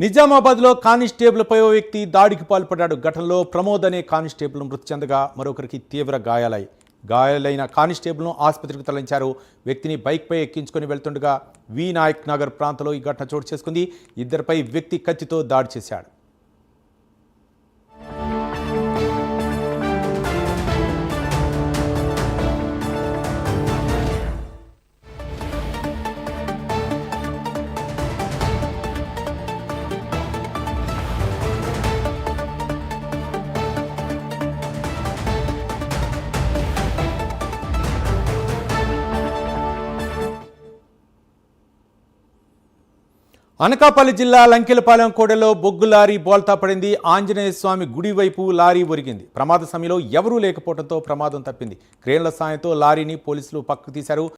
నిజామాబాద్లో కానిస్టేబుల్పై ఓ వ్యక్తి దాడికి పాల్పడ్డాడు. ఘటనలో ప్రమోద్ అనే కానిస్టేబుల్ మృతి చెందగా మరొకరికి తీవ్ర గాయాలైన కానిస్టేబుల్ను ఆసుపత్రికి తరలించారు. వ్యక్తిని బైక్పై ఎక్కించుకొని వెళ్తుండగా వి నాయక్ నగర్ ప్రాంతంలో ఈ ఘటన చోటు చేసుకుంది. ఇద్దరిపై వ్యక్తి కత్తితో దాడి చేశాడు. అనకాపల్లి జిల్లా లంకెలపాలెం కోడెలో బొగ్గు లారీ బోల్తా పడింది. ఆంజనేయ స్వామి గుడి వైపు లారీ ఒరిగింది. ప్రమాద సమయంలో ఎవరూ లేకపోవడంతో ప్రమాదం తప్పింది. క్రేన్ల సాయంతో లారీని పోలీసులు పక్కకు తీశారు.